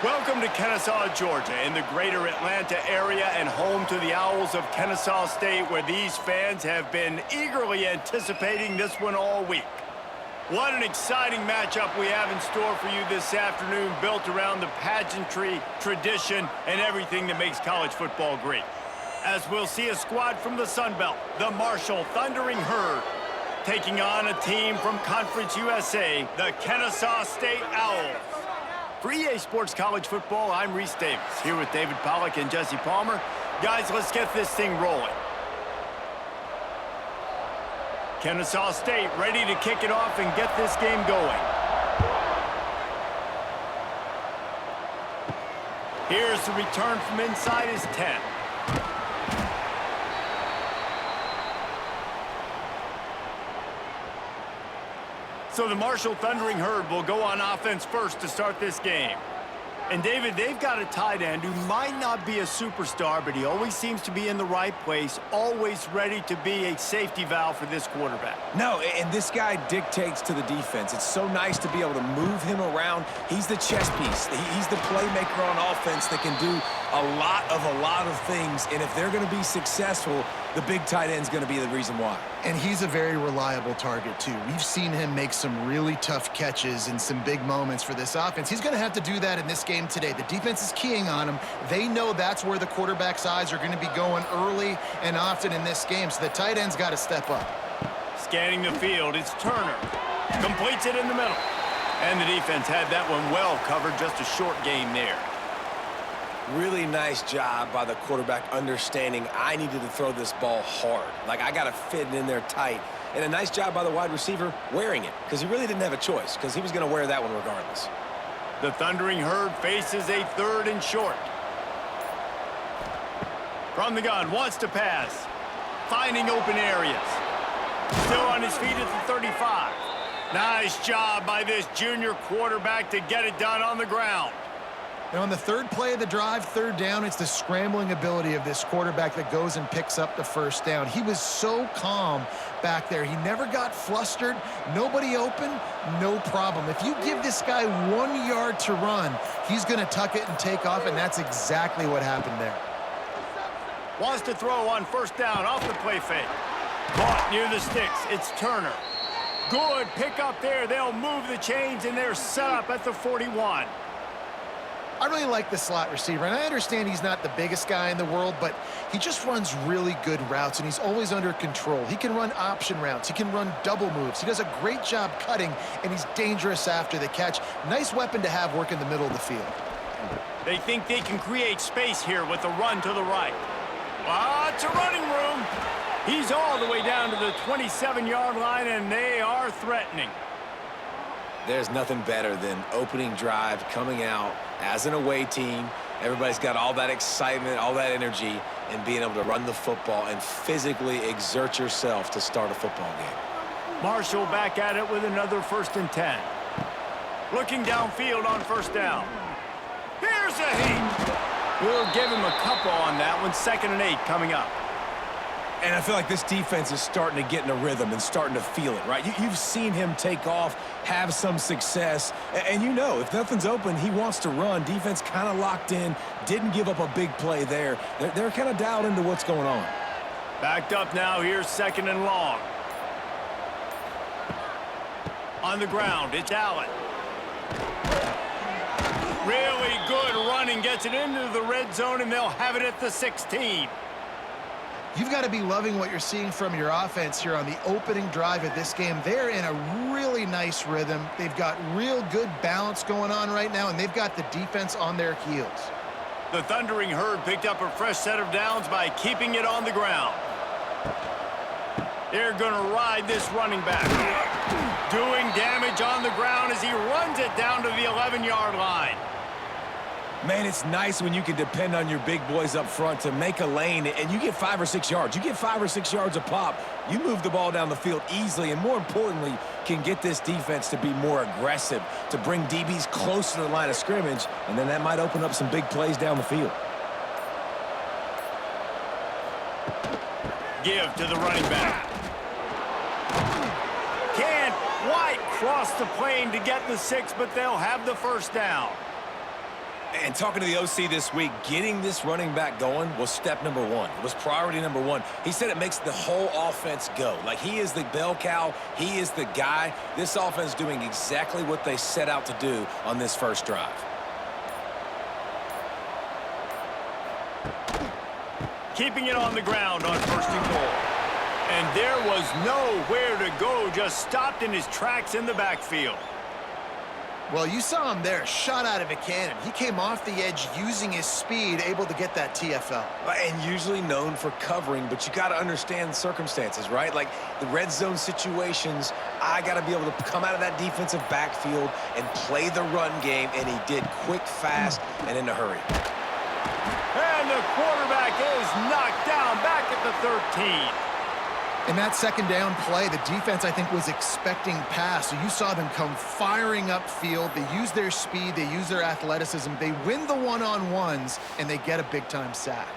Welcome to Kennesaw, Georgia, in the greater Atlanta area and home to the Owls of Kennesaw State, where these fans have been eagerly anticipating this one all week. What an exciting matchup we have in store for you this afternoon, built around the pageantry, tradition, and everything that makes college football great. As we'll see a squad from the Sun Belt, the Marshall Thundering Herd, taking on a team from Conference USA, the Kennesaw State Owls. For EA Sports College Football, I'm Reese Davis, here with David Pollack and Jesse Palmer. Guys, let's get this thing rolling. Kennesaw State ready to kick it off and get this game going. Here's the return from inside his 10. So the Marshall Thundering Herd will go on offense first to start this game. And David, they've got a tight end who might not be a superstar, but he always seems to be in the right place, always ready to be a safety valve for this quarterback. No, and this guy dictates to the defense. It's so nice to be able to move him around. He's the chess piece. He's the playmaker on offense that can do a lot of things. And if they're going to be successful, the big tight end's going to be the reason why. And he's a very reliable target, too. We've seen him make some really tough catches in some big moments for this offense. He's going to have to do that in this game today. The defense is keying on him. They know that's where the quarterback's eyes are going to be going early and often in this game, so the tight end's got to step up. Scanning the field, it's Turner. Completes it in the middle. And the defense had that one well covered, just a short game there. Really nice job by the quarterback understanding I needed to throw this ball hard. Like, I got to fit it in there tight. And a nice job by the wide receiver wearing it, because he really didn't have a choice, because he was going to wear that one regardless. The Thundering Herd faces a 3rd and short. From the gun, wants to pass. Finding open areas. Still on his feet at the 35. Nice job by this junior quarterback to get it done on the ground. And on the 3rd play of the drive, 3rd down, it's the scrambling ability of this quarterback that goes and picks up the 1st down. He was so calm back there. He never got flustered. Nobody open, no problem. If you give this guy 1 yard to run, he's going to tuck it and take off, and that's exactly what happened there. Wants to throw on 1st down off the play fake. Caught near the sticks. It's Turner. Good pick up there. They'll move the chains, and they're set up at the 41. I really like the slot receiver, and I understand he's not the biggest guy in the world, but he just runs really good routes, and he's always under control. He can run option routes. He can run double moves. He does a great job cutting, and he's dangerous after the catch. Nice weapon to have work in the middle of the field. They think they can create space here with the run to the right. Lots of running room. He's all the way down to the 27-yard line, and they are threatening. There's nothing better than opening drive, coming out as an away team. Everybody's got all that excitement, all that energy, and being able to run the football and physically exert yourself to start a football game. Marshall back at it with another 1st and 10. Looking downfield on 1st down. Here's a heat. We'll give him a couple on that one. 2nd and 8 coming up. And I feel like this defense is starting to get in a rhythm and starting to feel it, right? You've seen him take off, have some success, and you know if nothing's open, he wants to run. Defense kind of locked in, didn't give up a big play there. They're kind of dialed into what's going on. Backed up now, here's 2nd and long. On the ground, it's Allen. Really good running, gets it into the red zone, and they'll have it at the 16. You've got to be loving what you're seeing from your offense here on the opening drive of this game. They're in a really nice rhythm. They've got real good balance going on right now, and they've got the defense on their heels. The Thundering Herd picked up a fresh set of downs by keeping it on the ground. They're going to ride this running back. Doing damage on the ground as he runs it down to the 11-yard line. Man, it's nice when you can depend on your big boys up front to make a lane, and you get 5 or 6 yards. You get 5 or 6 yards a pop. You move the ball down the field easily, and more importantly, can get this defense to be more aggressive, to bring DBs closer to the line of scrimmage, and then that might open up some big plays down the field. Give to the running back. Can't quite cross the plane to get the 6, but they'll have the 1st down. And talking to the OC this week, getting this running back going was step number one. It was priority number one. He said it makes the whole offense go. Like, he is the bell cow. He is the guy. This offense is doing exactly what they set out to do on this first drive. Keeping it on the ground on 1st and goal. And there was nowhere to go, just stopped in his tracks in the backfield. Well, you saw him there, shot out of a cannon. He came off the edge using his speed, able to get that TFL. And usually known for covering, but you got to understand circumstances, right? Like the red zone situations, I got to be able to come out of that defensive backfield and play the run game, and he did quick, fast, and in a hurry. And the quarterback is knocked down back at the 13. In that second down play, the defense, I think, was expecting pass. So you saw them come firing upfield. They use their speed. They use their athleticism. They win the one-on-ones, and they get a big-time sack.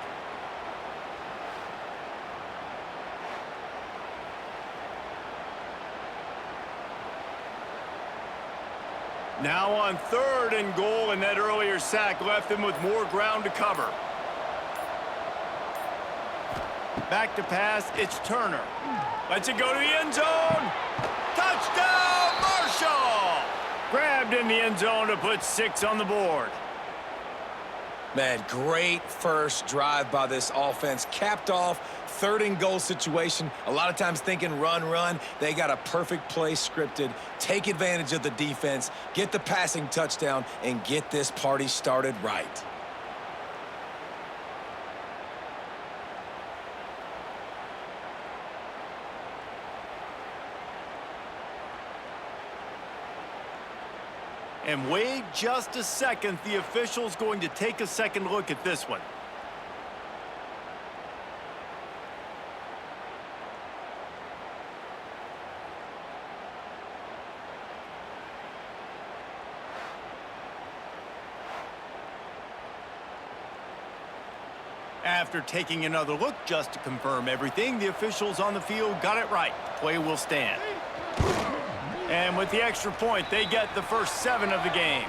Now on 3rd and goal, and that earlier sack left them with more ground to cover. Back to pass, it's Turner. Lets it go to the end zone. Touchdown, Marshall! Grabbed in the end zone to put 6 on the board. Man, great first drive by this offense. Capped off, 3rd and goal situation. A lot of times thinking run. They got a perfect play scripted. Take advantage of the defense, get the passing touchdown, and get this party started right. And wait just a second. The official's going to take a second look at this one. After taking another look just to confirm everything, the officials on the field got it right. Play will stand. And with the extra point, they get the first 7 of the game.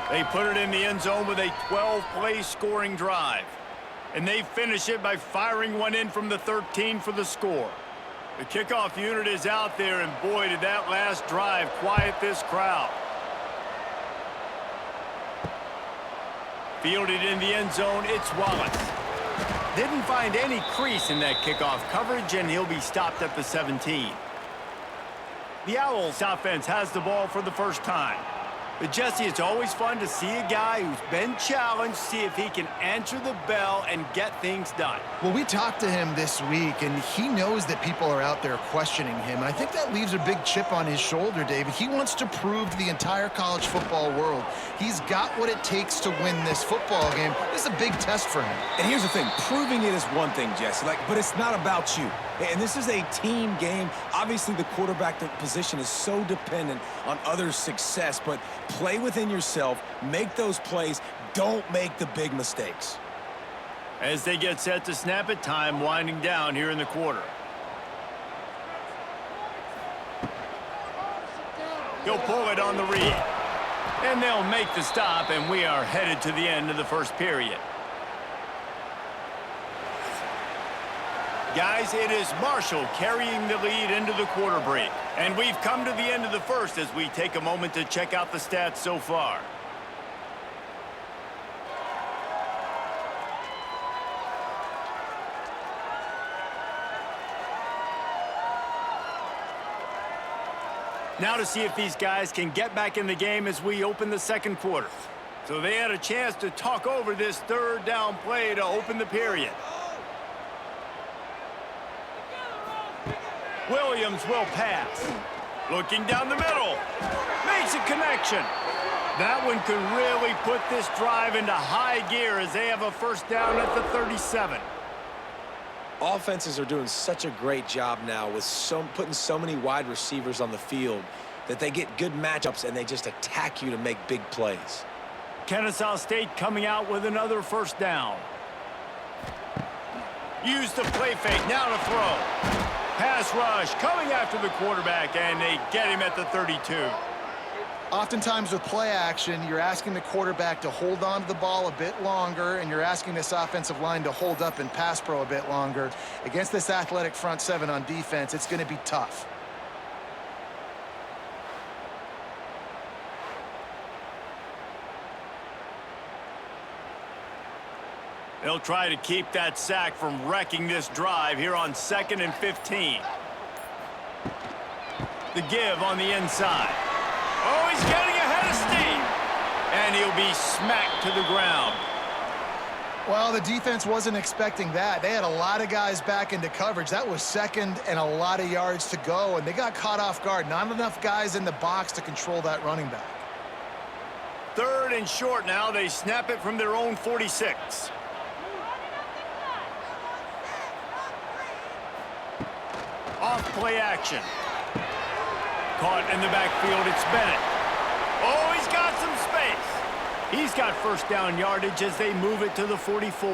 They put it in the end zone with a 12-play scoring drive. And they finish it by firing one in from the 13 for the score. The kickoff unit is out there, and boy, did that last drive quiet this crowd. Fielded in the end zone, it's Wallace. Didn't find any crease in that kickoff coverage, and he'll be stopped at the 17. The Owls offense has the ball for the first time. But Jesse, it's always fun to see a guy who's been challenged, see if he can answer the bell and get things done. Well, we talked to him this week, and he knows that people are out there questioning him. I think that leaves a big chip on his shoulder, David. He wants to prove to the entire college football world he's got what it takes to win this football game. This is a big test for him. And here's the thing. Proving it is one thing, Jesse, but it's not about you. And this is a team game. Obviously, the quarterback position is so dependent on others' success, but play within yourself, make those plays, don't make the big mistakes. As they get set to snap it, time winding down here in the quarter. He'll pull it on the read. And they'll make the stop, and we are headed to the end of the first period. Guys, it is Marshall carrying the lead into the quarter break. And we've come to the end of the first as we take a moment to check out the stats so far. Now to see if these guys can get back in the game as we open the second quarter. So they had a chance to talk over this 3rd down play to open the period. Williams will pass. Looking down the middle. Makes a connection. That one could really put this drive into high gear as they have a first down at the 37. Offenses are doing such a great job now with putting so many wide receivers on the field that they get good matchups and they just attack you to make big plays. Kennesaw State coming out with another first down. Use the play fake, now to throw. Pass rush coming after the quarterback, and they get him at the 32. Oftentimes with play action, you're asking the quarterback to hold on to the ball a bit longer, and you're asking this offensive line to hold up in pass pro a bit longer. Against this athletic front seven on defense, it's going to be tough. They'll try to keep that sack from wrecking this drive here on 2nd and 15. The give on the inside. Oh, he's getting ahead of steam. And he'll be smacked to the ground. Well, the defense wasn't expecting that. They had a lot of guys back into coverage. That was second and a lot of yards to go, and they got caught off guard. Not enough guys in the box to control that running back. 3rd and short now. They snap it from their own 46. Off play action. Caught in the backfield, it's Bennett. Oh, he's got some space. He's got first down yardage as they move it to the 44.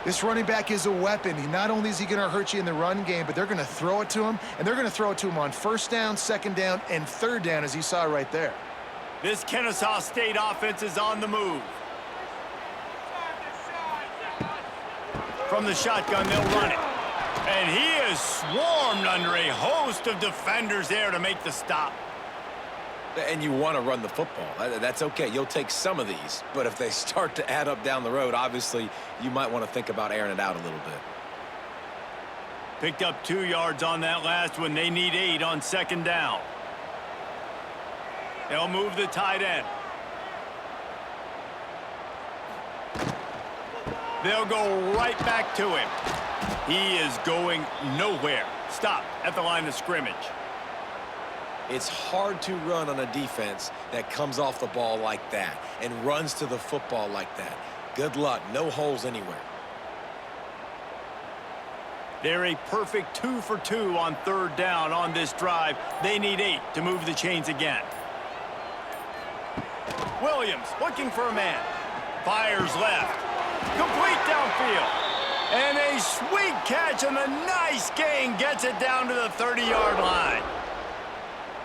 This running back is a weapon. Not only is he going to hurt you in the run game, but they're going to throw it to him, and they're going to throw it to him on 1st down, 2nd down, and 3rd down, as you saw right there. This Kennesaw State offense is on the move. From the shotgun, they'll run it. And he is swarmed under a host of defenders there to make the stop. And you want to run the football. That's okay. You'll take some of these. But if they start to add up down the road, obviously, you might want to think about airing it out a little bit. Picked up 2 yards on that last one. They need 8 on 2nd down. They'll move the tight end. They'll go right back to him. He is going nowhere. Stop at the line of scrimmage. It's hard to run on a defense that comes off the ball like that and runs to the football like that. Good luck. No holes anywhere. They're a perfect 2 for 2 on 3rd down on this drive. They need 8 to move the chains again. Williams looking for a man. Fires left. Complete downfield. And a sweet catch and a nice gain gets it down to the 30-yard line.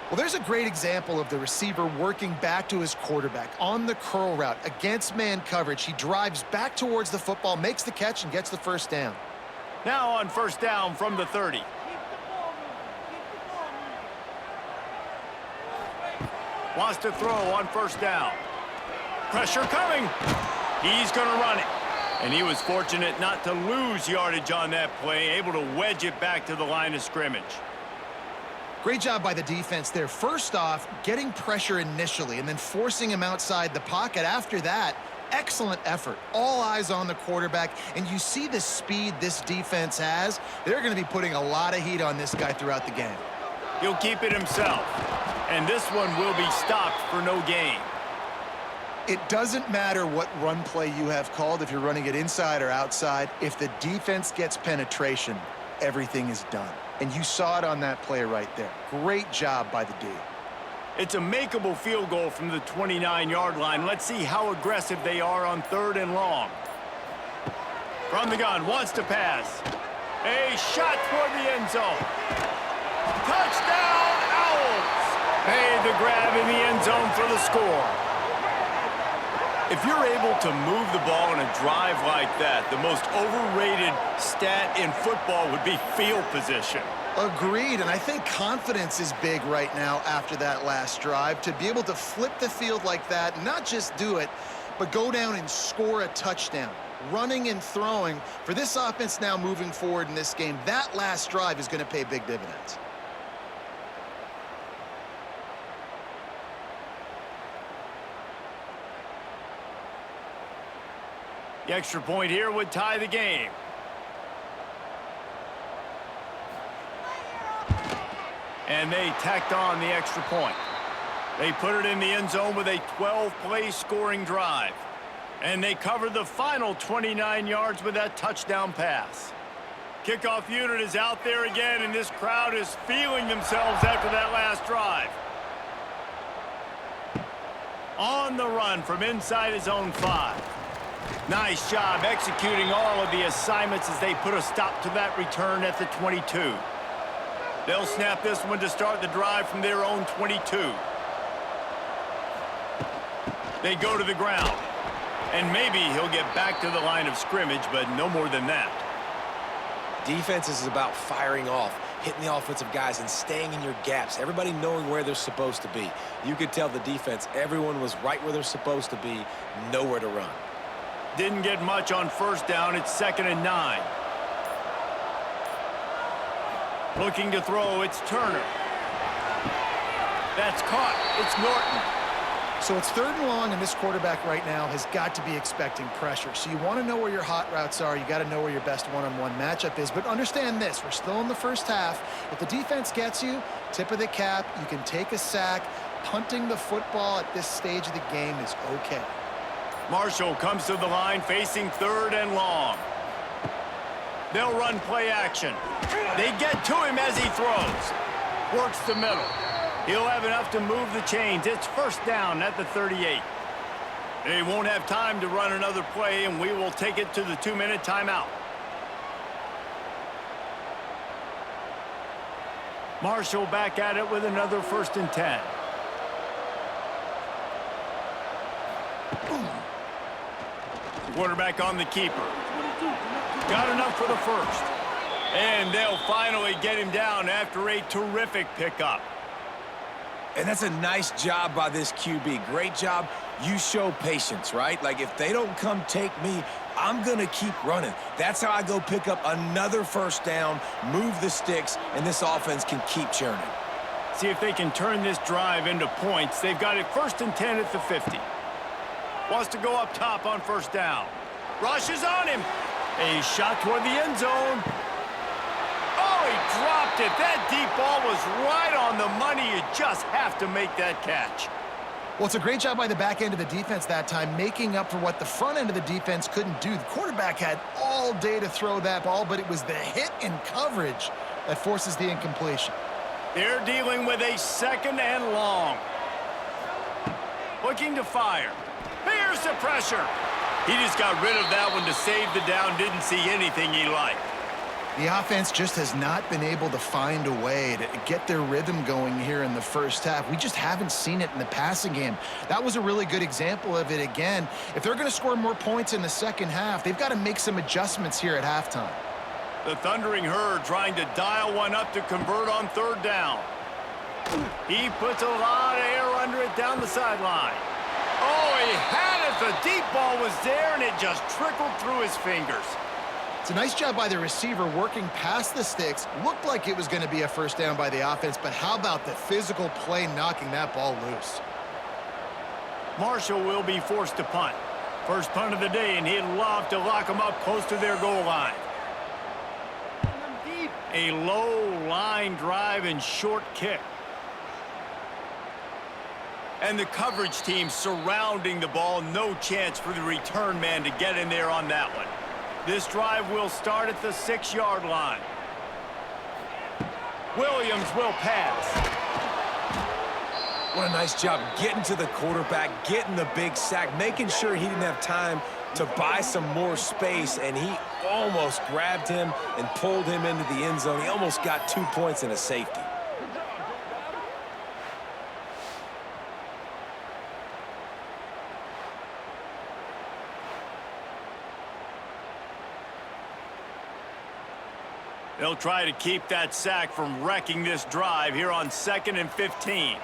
Well, there's a great example of the receiver working back to his quarterback on the curl route against man coverage. He drives back towards the football, makes the catch, and gets the 1st down. Now on 1st down from the 30. Wants to throw on 1st down. Pressure coming. He's going to run it. And he was fortunate not to lose yardage on that play, able to wedge it back to the line of scrimmage. Great job by the defense there. First off, getting pressure initially and then forcing him outside the pocket. After that, excellent effort. All eyes on the quarterback, and you see the speed this defense has. They're going to be putting a lot of heat on this guy throughout the game. He'll keep it himself, and this one will be stopped for no gain. It doesn't matter what run play you have called, if you're running it inside or outside. If the defense gets penetration, everything is done. And you saw it on that play right there. Great job by the D. It's a makeable field goal from the 29-yard line. Let's see how aggressive they are on 3rd and long. From the gun, wants to pass. A shot toward the end zone. Touchdown, Owls! Made the grab in the end zone for the score. If you're able to move the ball in a drive like that, the most overrated stat in football would be field position. Agreed, and I think confidence is big right now after that last drive. To be able to flip the field like that, not just do it, but go down and score a touchdown. Running and throwing, for this offense now moving forward in this game, that last drive is going to pay big dividends. The extra point here would tie the game. And they tacked on the extra point. They put it in the end zone with a 12-play scoring drive. And they covered the final 29 yards with that touchdown pass. Kickoff unit is out there again, and this crowd is feeling themselves after that last drive. On the run from inside his own 5. Nice job executing all of the assignments as they put a stop to that return at the 22. They'll snap this one to start the drive from their own 22. They go to the ground. And maybe he'll get back to the line of scrimmage, but no more than that. Defense is about firing off, hitting the offensive guys and staying in your gaps, everybody knowing where they're supposed to be. You could tell the defense, everyone was right where they're supposed to be, nowhere to run. Didn't get much on first down. It's 2nd and 9. Looking to throw, it's Turner. That's caught. It's Norton. So it's 3rd and long, and this quarterback right now has got to be expecting pressure. So you want to know where your hot routes are. You got to know where your best one-on-one matchup is. But understand this, we're still in the first half. If the defense gets you, tip of the cap, you can take a sack. Punting the football at this stage of the game is okay. Marshall comes to the line facing 3rd and long. They'll run play action. They get to him as he throws. Works the middle. He'll have enough to move the chains. It's 1st down at the 38. They won't have time to run another play, and we will take it to the 2-minute timeout. Marshall back at it with another 1st and 10. Quarterback on the keeper. Got enough for the 1st. And they'll finally get him down after a terrific pickup. And that's a nice job by this QB. Great job. You show patience, right? Like, if they don't come take me, I'm going to keep running. That's how I go pick up another 1st down, move the sticks, and this offense can keep churning. See if they can turn this drive into points. They've got it 1st and 10 at the 50. Wants to go up top on 1st down. Rushes on him. A shot toward the end zone. Oh, he dropped it. That deep ball was right on the money. You just have to make that catch. Well, it's a great job by the back end of the defense that time, making up for what the front end of the defense couldn't do. The quarterback had all day to throw that ball, but it was the hit and coverage that forces the incompletion. They're dealing with a 2nd and long. Looking to fire. Here's the pressure. He just got rid of that one to save the down. Didn't see anything he liked. The offense just has not been able to find a way to get their rhythm going here in the first half. We just haven't seen it in the passing game. That was a really good example of it again. If they're going to score more points in the second half, they've got to make some adjustments here at halftime. The Thundering Herd trying to dial one up to convert on 3rd down. He puts a lot of air under it down the sideline. Oh, he had it. The deep ball was there, and it just trickled through his fingers. It's a nice job by the receiver working past the sticks. Looked like it was going to be a 1st down by the offense, but how about the physical play knocking that ball loose? Marshall will be forced to punt. First punt of the day, and he'd love to lock them up close to their goal line. A low line drive and short kick. And the coverage team surrounding the ball. No chance for the return man to get in there on that one. This drive will start at the 6-yard line. Williams will pass. What a nice job getting to the quarterback, getting the big sack, making sure he didn't have time to buy some more space, and he almost grabbed him and pulled him into the end zone. He almost got 2 points and a safety. They'll try to keep that sack from wrecking this drive here on 2nd and 15.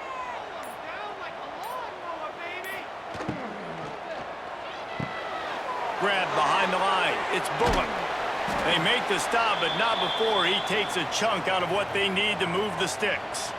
Grabbed behind the line. It's Bullock. They make the stop, but not before he takes a chunk out of what they need to move the sticks.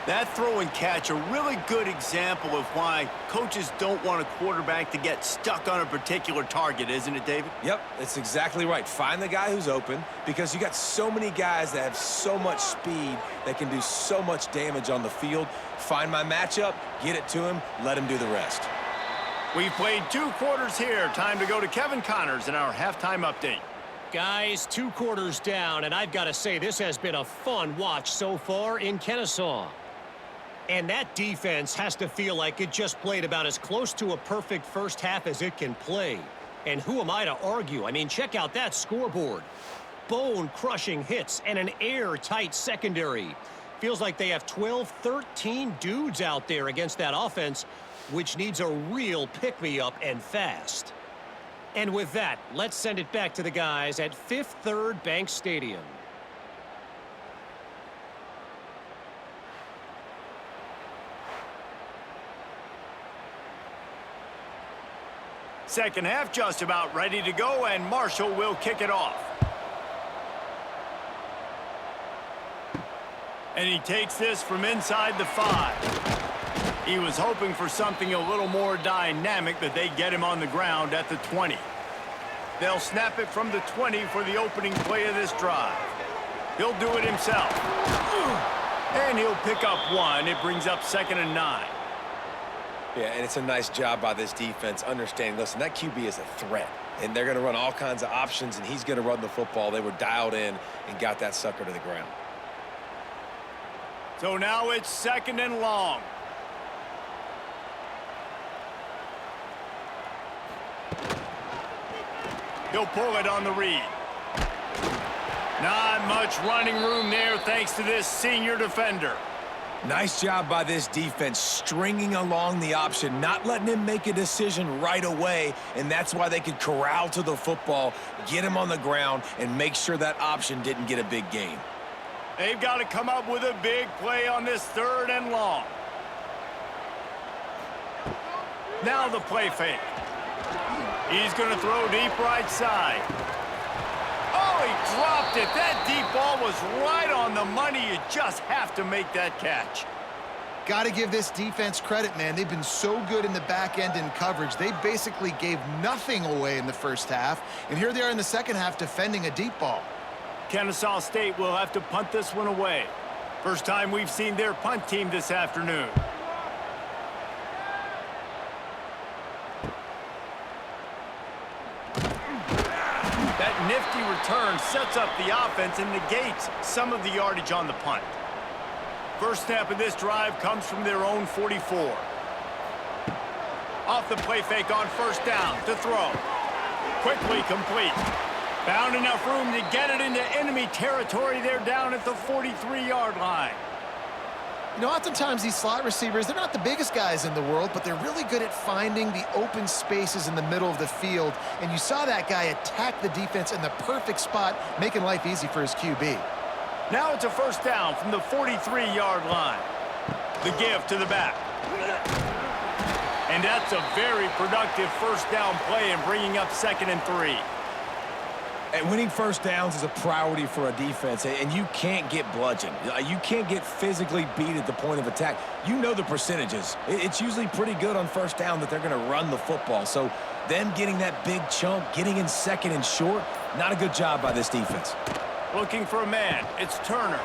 That throw and catch, a really good example of why coaches don't want a quarterback to get stuck on a particular target, isn't it, David? Yep, that's exactly right. Find the guy who's open, because you got so many guys that have so much speed that can do so much damage on the field. Find my matchup, get it to him, let him do the rest. We've played 2 quarters here. Time to go to Kevin Connors in our halftime update. Guys, 2 quarters down, and I've got to say this has been a fun watch so far in Kennesaw. And that defense has to feel like it just played about as close to a perfect first half as it can play. And who am I to argue? I mean, check out that scoreboard. Bone-crushing hits and an airtight secondary. Feels like they have 12, 13 dudes out there against that offense, which needs a real pick-me-up and fast. And with that, let's send it back to the guys at Fifth Third Bank Stadium. Second half just about ready to go, and Marshall will kick it off. And he takes this from inside the 5. He was hoping for something a little more dynamic, but they get him on the ground at the 20. They'll snap it from the 20 for the opening play of this drive. He'll do it himself. And he'll pick up 1. It brings up 2nd and 9. Yeah, and it's a nice job by this defense understanding, listen, that QB is a threat, and they're going to run all kinds of options, and he's going to run the football. They were dialed in and got that sucker to the ground. So now it's 2nd and long. He'll pull it on the read. Not much running room there thanks to this senior defender. Nice job by this defense, stringing along the option, not letting him make a decision right away, and that's why they could corral to the football, get him on the ground, and make sure that option didn't get a big gain. They've got to come up with a big play on this 3rd and long. Now the play fake. He's going to throw deep right side. Oh, he dropped it. That deep ball was right on the money. You just have to make that catch. Got to give this defense credit, man. They've been so good in the back end in coverage. They basically gave nothing away in the first half, and here they are in the second half defending a deep ball. Kennesaw State will have to punt this one away. First time we've seen their punt team this afternoon. That nifty return sets up the offense and negates some of the yardage on the punt. First snap of this drive comes from their own 44. Off the play fake on first down to throw. Quickly complete. Found enough room to get it into enemy territory. They're down at the 43-yard line. You know, oftentimes these slot receivers, they're not the biggest guys in the world, but they're really good at finding the open spaces in the middle of the field. And you saw that guy attack the defense in the perfect spot, making life easy for his QB. Now it's a first down from the 43-yard line. The give to the back. And that's a very productive first down play and bringing up 2nd and 3. And winning first downs is a priority for a defense, and you can't get bludgeoned. You can't get physically beat at the point of attack. You know the percentages. It's usually pretty good on first down that they're going to run the football. So them getting that big chunk, getting in 2nd and short, not a good job by this defense. Looking for a man. It's Turner.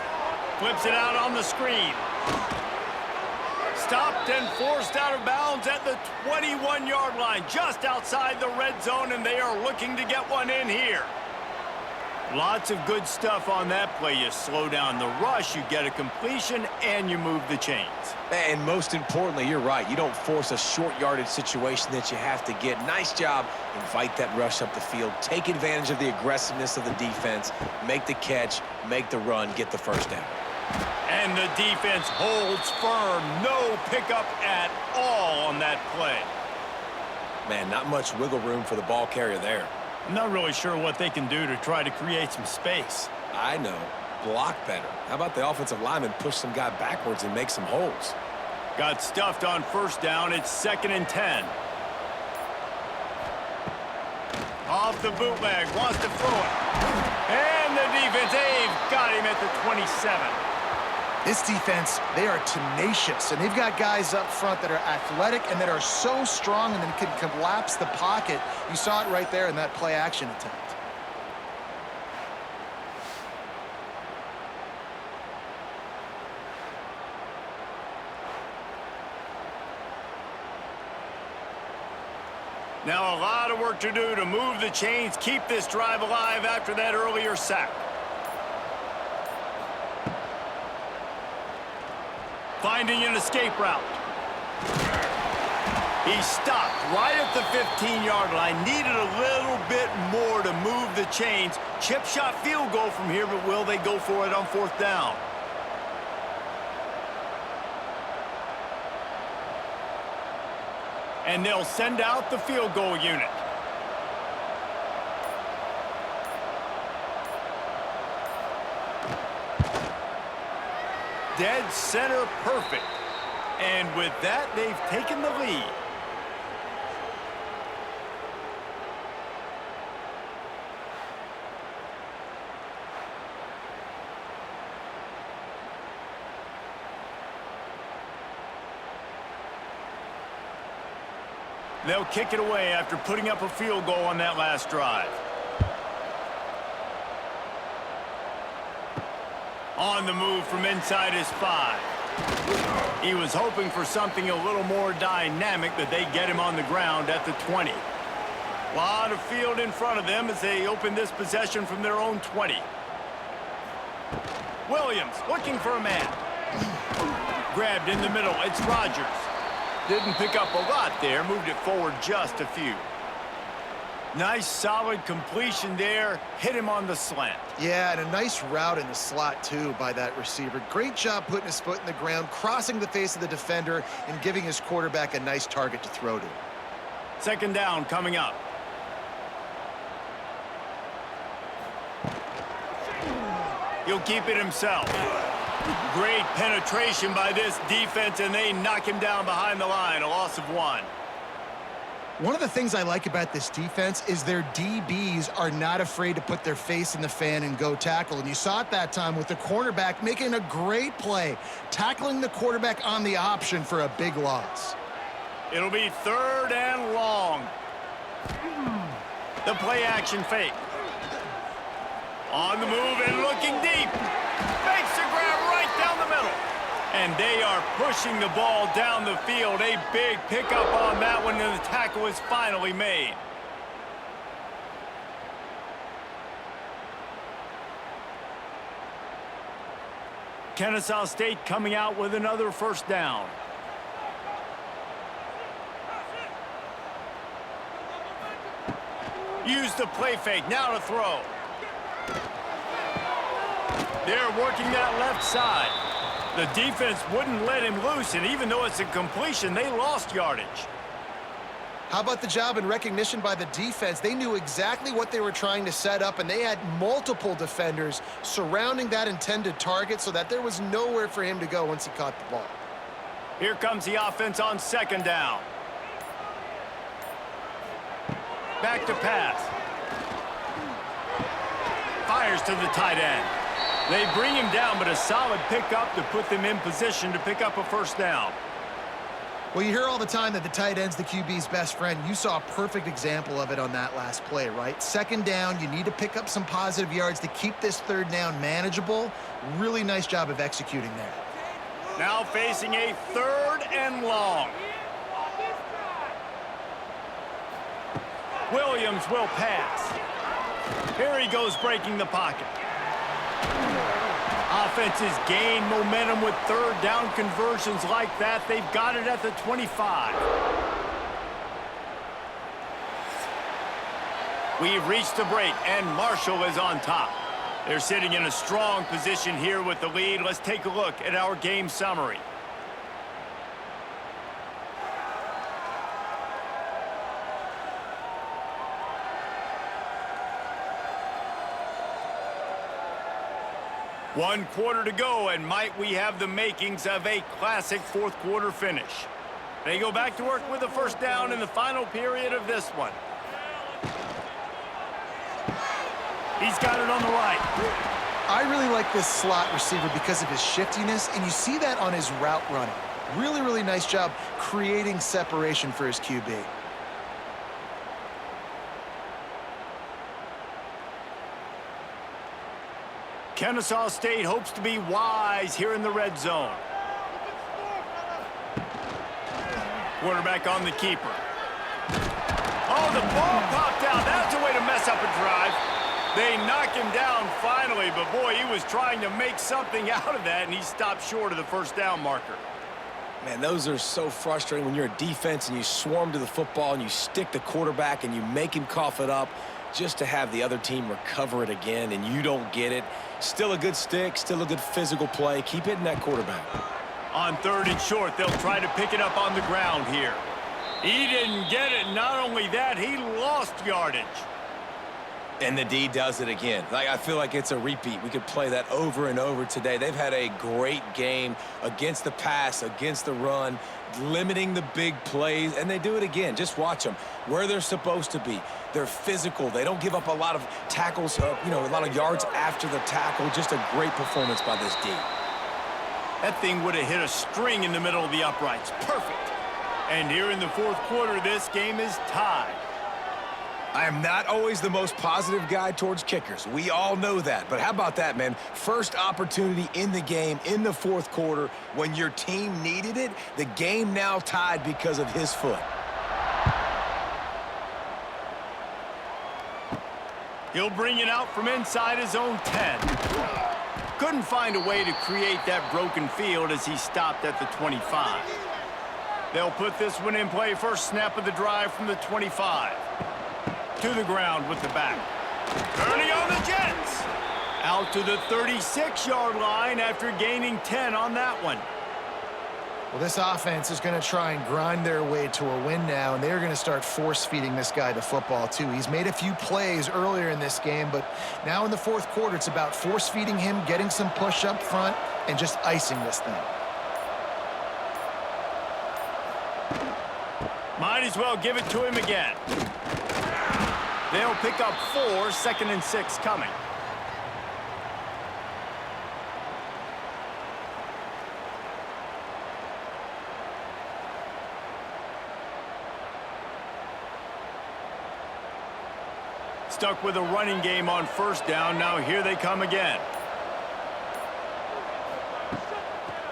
Flips it out on the screen. Stopped and forced out of bounds at the 21-yard line, just outside the red zone, and they are looking to get one in here. Lots of good stuff on that play. You slow down the rush, you get a completion, and you move the chains. And most importantly, you're right. You don't force a short yardage situation that you have to get. Nice job. Invite that rush up the field. Take advantage of the aggressiveness of the defense. Make the catch, make the run, get the first down. And the defense holds firm. No pickup at all on that play. Man, not much wiggle room for the ball carrier there. I'm not really sure what they can do to try to create some space. I know. Block better. How about the offensive lineman push some guy backwards and make some holes? Got stuffed on first down. It's 2nd and 10. Off the bootleg. Wants to throw it. And the defense, they've got him at the 27. This defense, they are tenacious, and they've got guys up front that are athletic and that are so strong and then can collapse the pocket. You saw it right there in that play-action attempt. Now a lot of work to do to move the chains, keep this drive alive after that earlier sack. Finding an escape route. He stopped right at the 15-yard line. Needed a little bit more to move the chains. Chip shot field goal from here, but will they go for it on fourth down? And they'll send out the field goal unit. Dead center perfect. And with that, they've taken the lead. They'll kick it away after putting up a field goal on that last drive. On the move from inside his 5. He was hoping for something a little more dynamic, but they get him on the ground at the 20. A lot of field in front of them as they open this possession from their own 20. Williams looking for a man. Grabbed in the middle. It's Rodgers. Didn't pick up a lot there. Moved it forward just a few. Nice, solid completion there. Hit him on the slant. Yeah, and a nice route in the slot, too, by that receiver. Great job putting his foot in the ground, crossing the face of the defender, and giving his quarterback a nice target to throw to. Second down coming up. He'll keep it himself. Great penetration by this defense, and they knock him down behind the line. A loss of 1. One of the things I like about this defense is their DBs are not afraid to put their face in the fan and go tackle. And you saw it that time with the cornerback making a great play, tackling the quarterback on the option for a big loss. It'll be 3rd and long. The play action fake. On the move and looking deep. Makes the grab right down the middle. And they are pushing the ball down the field. A big pickup on that one, and the tackle is finally made. Kennesaw State coming out with another first down. Use the play fake. Now to throw. They're working that left side. The defense wouldn't let him loose, and even though it's a completion, they lost yardage. How about the job and recognition by the defense? They knew exactly what they were trying to set up, and they had multiple defenders surrounding that intended target so that there was nowhere for him to go once he caught the ball. Here comes the offense on second down. Back to pass. Fires to the tight end. They bring him down, but a solid pickup to put them in position to pick up a first down. Well, you hear all the time that the tight end's the QB's best friend. You saw a perfect example of it on that last play, right? Second down, you need to pick up some positive yards to keep this third down manageable. Really nice job of executing there. Now facing a 3rd and long. Williams will pass. Here he goes breaking the pocket. Offenses gain momentum with third down conversions like that. They've got it at the 25. We've reached the break, and Marshall is on top. They're sitting in a strong position here with the lead. Let's take a look at our game summary. One quarter to go, and might we have the makings of a classic fourth quarter finish. They go back to work with a first down in the final period of this one. He's got it on the right. I really like this slot receiver because of his shiftiness, and you see that on his route running. Really, really nice job creating separation for his QB. Kennesaw State hopes to be wise here in the red zone. Quarterback on the keeper. Oh, the ball popped out. That's a way to mess up a drive. They knock him down finally, but boy, he was trying to make something out of that, and he stopped short of the first down marker. Man, those are so frustrating when you're a defense and you swarm to the football and you stick the quarterback and you make him cough it up just to have the other team recover it again and you don't get it. Still a good stick, still a good physical play. Keep hitting that quarterback. On 3rd and short, they'll try to pick it up on the ground here. He didn't get it. Not only that, he lost yardage. And the D does it again. I feel like it's a repeat. We could play that over and over today. They've had a great game against the pass, against the run, limiting the big plays, and they do it again. Just watch them. Where they're supposed to be. They're physical. They don't give up a lot of tackles, a lot of yards after the tackle. Just a great performance by this D. That thing would have hit a string in the middle of the uprights. Perfect. And here in the fourth quarter, this game is tied. I am not always the most positive guy towards kickers. We all know that. But how about that, man? First opportunity in the game in the fourth quarter when your team needed it. The game now tied because of his foot. He'll bring it out from inside his own 10. Couldn't find a way to create that broken field as he stopped at the 25. They'll put this one in play first snap of the drive from the 25. To the ground with the back. Turning on the Jets. Out to the 36-yard line after gaining 10 on that one. Well, this offense is going to try and grind their way to a win now, and they're going to start force-feeding this guy the football, too. He's made a few plays earlier in this game, but now in the fourth quarter, it's about force-feeding him, getting some push up front, and just icing this thing. Might as well give it to him again. They'll pick up 4, 2nd and 6 coming. Stuck with a running game on first down. Now here they come again.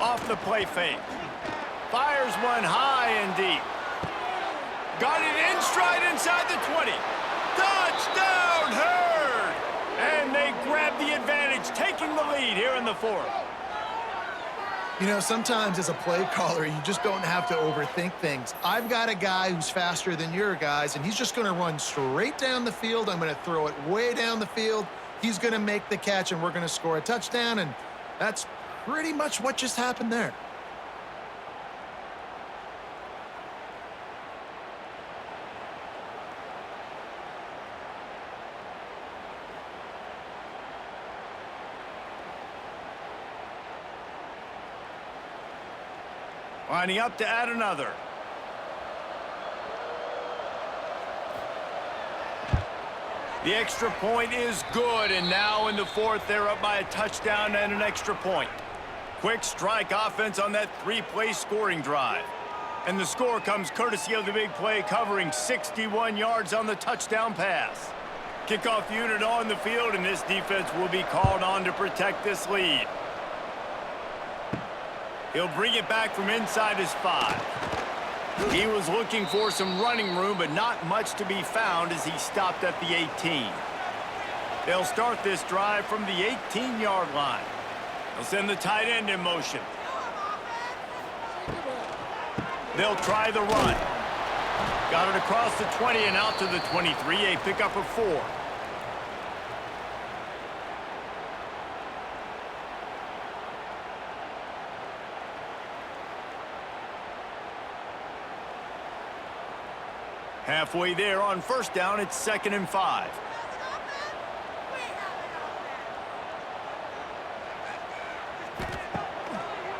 Off the play fake. Fires one high and deep. Got it in stride inside the 20. Touchdown, Herd! And they grab the advantage, taking the lead here in the fourth. Sometimes as a play caller, you just don't have to overthink things. I've got a guy who's faster than your guys, and he's just going to run straight down the field. I'm going to throw it way down the field. He's going to make the catch, and we're going to score a touchdown, and that's pretty much what just happened there. Lining up to add another. The extra point is good, and now in the fourth, they're up by a touchdown and an extra point. Quick strike offense on that 3-play scoring drive. And the score comes courtesy of the big play, covering 61 yards on the touchdown pass. Kickoff unit on the field, and this defense will be called on to protect this lead. He'll bring it back from inside his 5. He was looking for some running room, but not much to be found as he stopped at the 18. They'll start this drive from the 18-yard line. They'll send the tight end in motion. They'll try the run. Got it across the 20 and out to the 23, a pickup of 4. Halfway there on first down, it's 2nd and 5.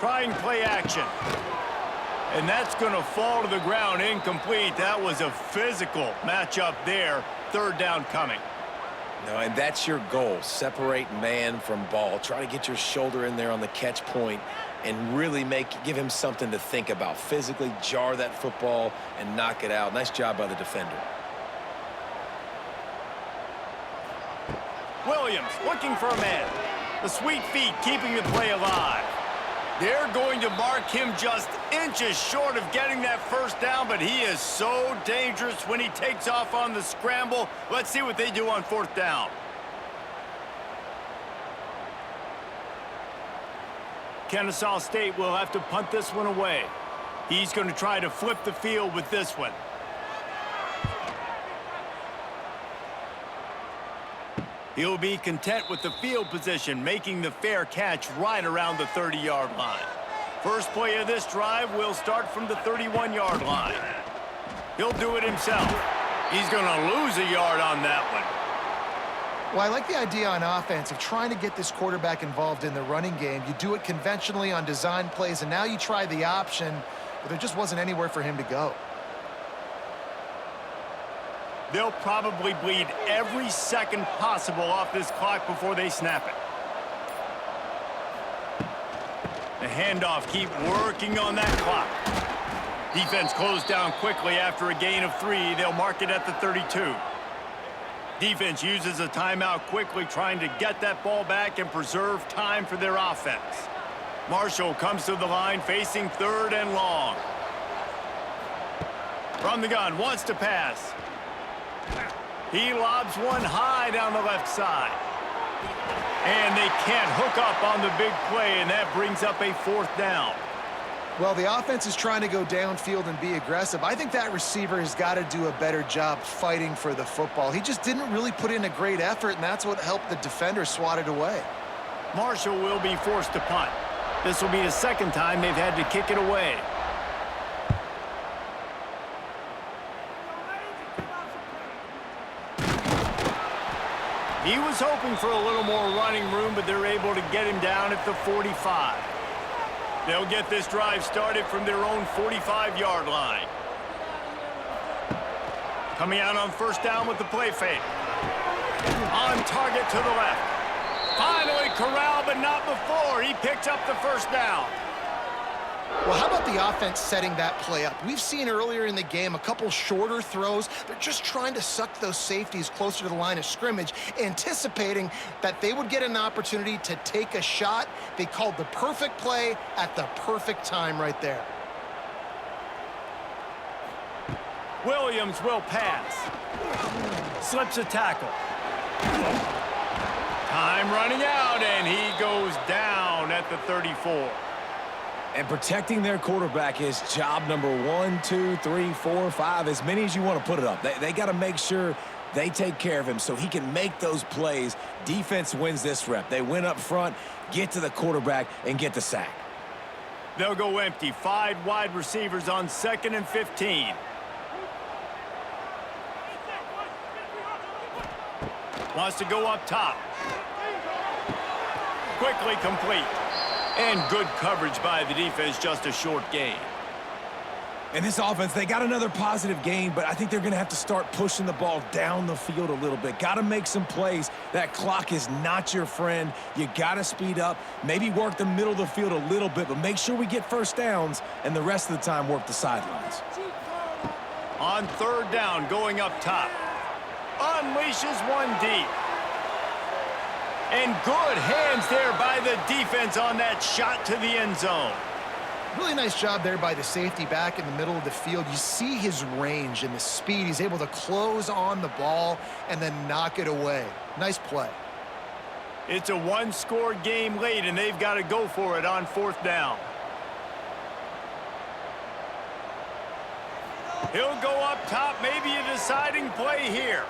Trying play action. And that's going to fall to the ground incomplete. That was a physical matchup there. 3rd down coming. No, and that's your goal. Separate man from ball. Try to get your shoulder in there on the catch point and really give him something to think about. Physically jar that football and knock it out. Nice job by the defender. Williams looking for a man. The sweet feet keeping the play alive. They're going to mark him just inches short of getting that first down, but he is so dangerous when he takes off on the scramble. Let's see what they do on 4th down. Kennesaw State will have to punt this one away. He's going to try to flip the field with this one. He'll be content with the field position, making the fair catch right around the 30-yard line. First play of this drive will start from the 31-yard line. He'll do it himself. He's going to lose a yard on that one. Well, I like the idea on offense of trying to get this quarterback involved in the running game. You do it conventionally on design plays, and now you try the option, but there just wasn't anywhere for him to go. They'll probably bleed every second possible off this clock before they snap it. The handoff, keep working on that clock. Defense closed down quickly after a gain of 3. They'll mark it at the 32. Defense uses a timeout quickly, trying to get that ball back and preserve time for their offense. Marshall comes to the line, facing 3rd and long. From the gun, wants to pass. He lobs one high down the left side. And they can't hook up on the big play, and that brings up a 4th down. Well, the offense is trying to go downfield and be aggressive. I think that receiver has got to do a better job fighting for the football. He just didn't really put in a great effort, and that's what helped the defender swat it away. Marshall will be forced to punt. This will be the 2nd time they've had to kick it away. He was hoping for a little more running room, but they're able to get him down at the 45. They'll get this drive started from their own 45-yard line. Coming out on 1st down with the play fake. On target to the left. Finally corralled, but not before. He picks up the 1st down. Well, how about the offense setting that play up? We've seen earlier in the game a couple shorter throws. They're just trying to suck those safeties closer to the line of scrimmage, anticipating that they would get an opportunity to take a shot. They called the perfect play at the perfect time right there. Williams will pass. Slips a tackle. Time running out, and he goes down at the 34. And protecting their quarterback is job number 1, 2, 3, 4, 5, as many as you want to put it up. They got to make sure they take care of him so he can make those plays. Defense wins this rep. They win up front, get to the quarterback, and get the sack. They'll go empty. 5 wide receivers on 2nd and 15. Wants to go up top. Quickly complete. And good coverage by the defense, just a short gain. In this offense, they got another positive gain, but I think they're going to have to start pushing the ball down the field a little bit. Got to make some plays. That clock is not your friend. You got to speed up, maybe work the middle of the field a little bit, but make sure we get 1st downs, and the rest of the time work the sidelines. On 3rd down, going up top. Unleashes one deep. And good hands there by the defense on that shot to the end zone. Really nice job there by the safety back in the middle of the field. You see his range and the speed. He's able to close on the ball and then knock it away. Nice play. It's a 1-score game late, and they've got to go for it on 4th down. He'll go up top, maybe a deciding play here.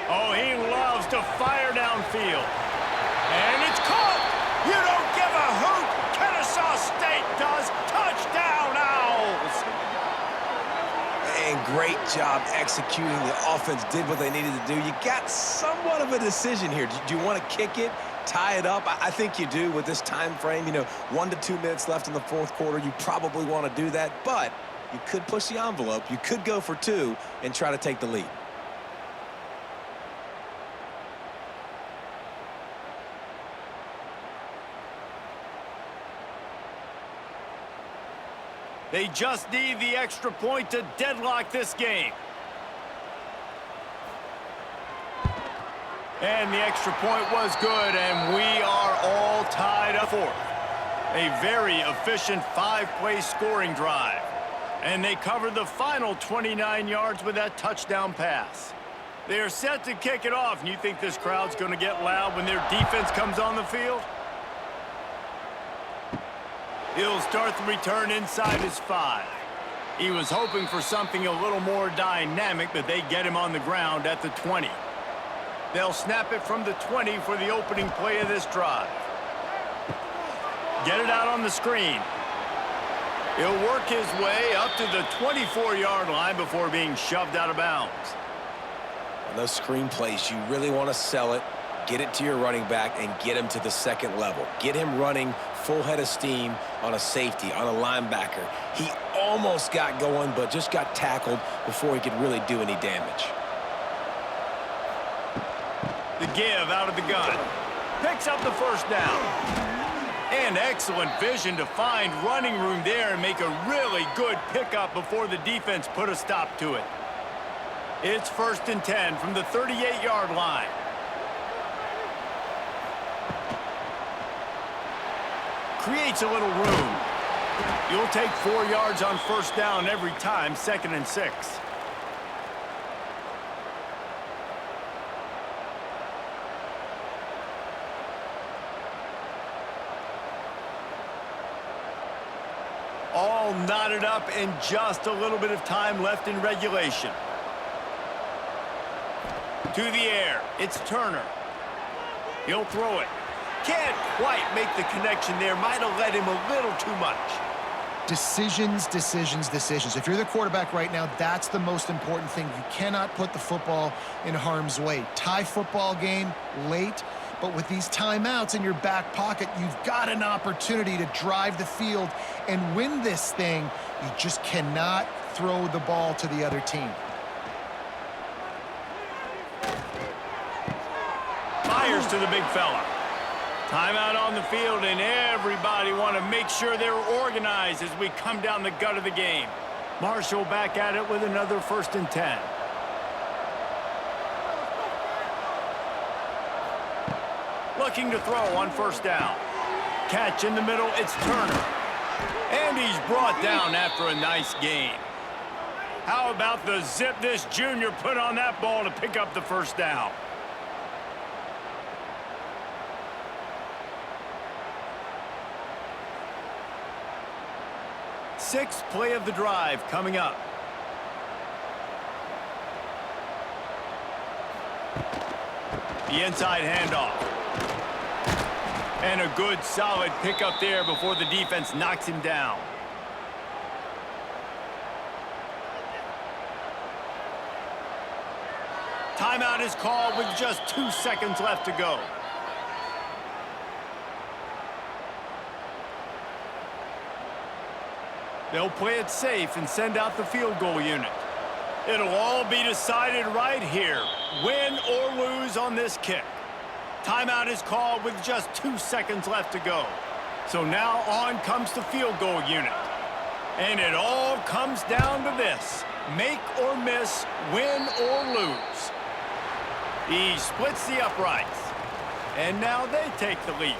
Oh, he loves to fire downfield. And it's caught! You don't give a hoot! Kennesaw State does! Touchdown, Owls! And great job executing. The offense did what they needed to do. You got somewhat of a decision here. Do you want to kick it, tie it up? I think you do with this time frame. 1 to 2 minutes left in the 4th quarter. You probably want to do that, but you could push the envelope. You could go for 2 and try to take the lead. They just need the extra point to deadlock this game. And the extra point was good, and we are all tied up 4th. A very efficient 5-play scoring drive. And they covered the final 29 yards with that touchdown pass. They are set to kick it off, and you think this crowd's going to get loud when their defense comes on the field? He'll start the return inside his 5. He was hoping for something a little more dynamic, but they get him on the ground at the 20. They'll snap it from the 20 for the opening play of this drive. Get it out on the screen. He'll work his way up to the 24-yard line before being shoved out of bounds. On those screen plays, you really want to sell it, get it to your running back, and get him to the second level. Get him running full head of steam on a safety, on a linebacker. He almost got going, but just got tackled before he could really do any damage. The give out of the gun. Picks up the first down. And excellent vision to find running room there and make a really good pickup before the defense put a stop to it. It's 1st and 10 from the 38-yard line. Creates a little room. You'll take 4 yards on first down every time, 2nd and 6. All knotted up and just a little bit of time left in regulation. To the air, it's Turner. He'll throw it. Can't quite make the connection there. Might have led him a little too much. Decisions, decisions, decisions. If you're the quarterback right now, that's the most important thing. You cannot put the football in harm's way. Tie football game late, but with these timeouts in your back pocket, you've got an opportunity to drive the field and win this thing. You just cannot throw the ball to the other team. Fires to the big fella. Timeout on the field, and everybody want to make sure they're organized as we come down the gut of the game. Marshall back at it with another 1st and 10. Looking to throw on first down. Catch in the middle, it's Turner. And he's brought down after a nice gain. How about the zip this junior put on that ball to pick up the first down? Sixth play of the drive coming up. The inside handoff. And a good solid pickup there before the defense knocks him down. Timeout is called with just 2 seconds left to go. They'll play it safe and send out the field goal unit. It'll all be decided right here, win or lose on this kick. Timeout is called with just 2 seconds left to go. So now on comes the field goal unit. And it all comes down to this: make or miss, win or lose. He splits the uprights. And now they take the lead.